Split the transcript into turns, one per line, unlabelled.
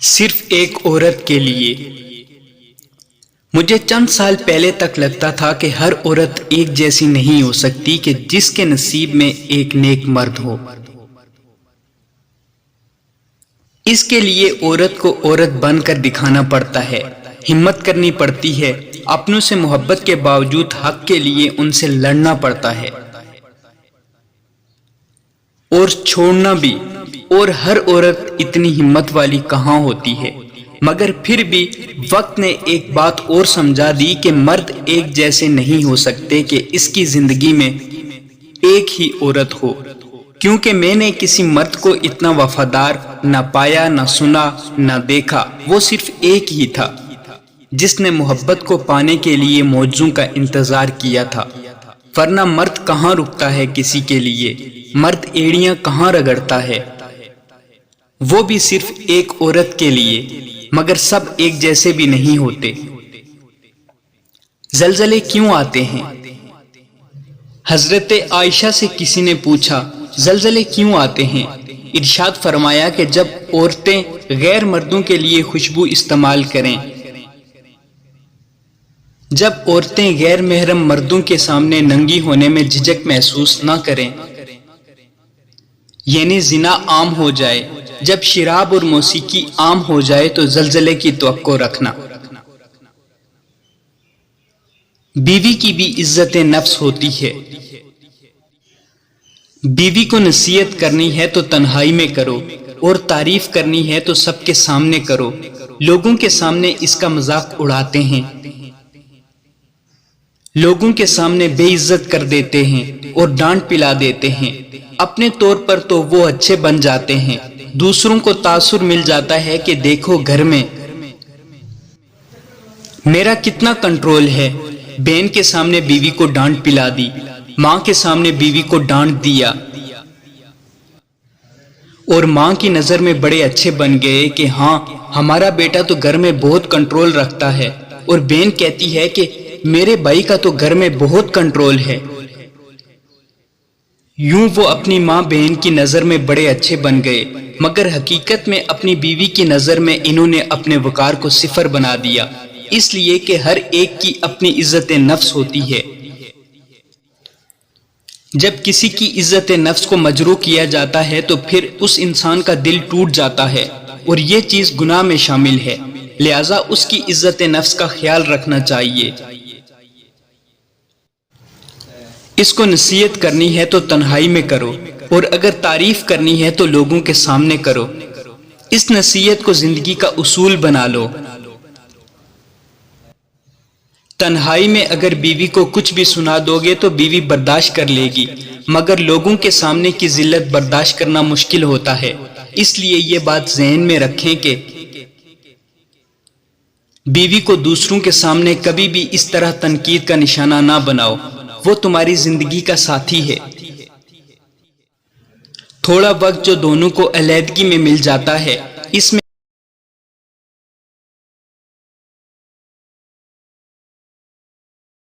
صرف ایک عورت کے لیے۔ مجھے چند سال پہلے تک لگتا تھا کہ ہر عورت ایک جیسی نہیں ہو سکتی کہ جس کے نصیب میں ایک نیک مرد ہو۔ اس کے لیے عورت کو عورت بن کر دکھانا پڑتا ہے، ہمت کرنی پڑتی ہے، اپنوں سے محبت کے باوجود حق کے لیے ان سے لڑنا پڑتا ہے اور چھوڑنا بھی۔ اور ہر عورت اتنی ہمت والی کہاں ہوتی ہے، مگر پھر بھی وقت نے ایک بات اور سمجھا دی کہ مرد ایک جیسے نہیں ہو سکتے کہ اس کی زندگی میں ایک ہی عورت ہو، کیونکہ میں نے کسی مرد کو اتنا وفادار نہ پایا، نہ سنا، نہ دیکھا۔ وہ صرف ایک ہی تھا جس نے محبت کو پانے کے لیے معجزوں کا انتظار کیا تھا، ورنہ مرد کہاں رکتا ہے کسی کے لیے، مرد ایڑیاں کہاں رگڑتا ہے، وہ بھی صرف ایک عورت کے لیے۔ مگر سب ایک جیسے بھی نہیں ہوتے۔ زلزلے کیوں آتے ہیں؟ حضرت عائشہ سے کسی نے پوچھا زلزلے کیوں آتے ہیں؟ ارشاد فرمایا کہ جب عورتیں غیر مردوں کے لیے خوشبو استعمال کریں، جب عورتیں غیر محرم مردوں کے سامنے ننگی ہونے میں جھجک محسوس نہ کریں، یعنی زنا عام ہو جائے، جب شراب اور موسیقی عام ہو جائے تو زلزلے کی توقع رکھنا۔ بیوی کی بھی عزت نفس ہوتی ہے۔ بیوی کو نصیحت کرنی ہے تو تنہائی میں کرو، اور تعریف کرنی ہے تو سب کے سامنے کرو۔ لوگوں کے سامنے اس کا مذاق اڑاتے ہیں، لوگوں کے سامنے بے عزت کر دیتے ہیں اور ڈانٹ پلا دیتے ہیں۔ اپنے طور پر تو وہ اچھے بن جاتے ہیں، دوسروں کو تاثر مل جاتا ہے کہ دیکھو گھر میں میرا کتنا کنٹرول ہے۔ بہن کے سامنے بیوی کو ڈانٹ پلا دی، ماں کے سامنے بیوی کو ڈانٹ دیا، اور ماں کی نظر میں بڑے اچھے بن گئے کہ ہاں ہمارا بیٹا تو گھر میں بہت کنٹرول رکھتا ہے، اور بہن کہتی ہے کہ میرے بھائی کا تو گھر میں بہت کنٹرول ہے۔ یوں وہ اپنی ماں بہن کی نظر میں بڑے اچھے بن گئے، مگر حقیقت میں اپنی بیوی کی نظر میں انہوں نے اپنے وقار کو صفر بنا دیا، اس لیے کہ ہر ایک کی اپنی عزت نفس ہوتی ہے۔ جب کسی کی عزت نفس کو مجروح کیا جاتا ہے تو پھر اس انسان کا دل ٹوٹ جاتا ہے، اور یہ چیز گناہ میں شامل ہے، لہذا اس کی عزت نفس کا خیال رکھنا چاہیے۔ اس کو نصیحت کرنی ہے تو تنہائی میں کرو، اور اگر تعریف کرنی ہے تو لوگوں کے سامنے کرو۔ اس نصیحت کو زندگی کا اصول بنا لو۔ تنہائی میں اگر بیوی کو کچھ بھی سنا دو گے تو بیوی برداشت کر لے گی، مگر لوگوں کے سامنے کی ذلت برداشت کرنا مشکل ہوتا ہے۔ اس لیے یہ بات ذہن میں رکھیں کہ بیوی کو دوسروں کے سامنے کبھی بھی اس طرح تنقید کا نشانہ نہ بناؤ، وہ تمہاری زندگی کا ساتھی ہے۔ تھوڑا وقت جو دونوں کو علیحدگی میں مل جاتا ہے، اس میں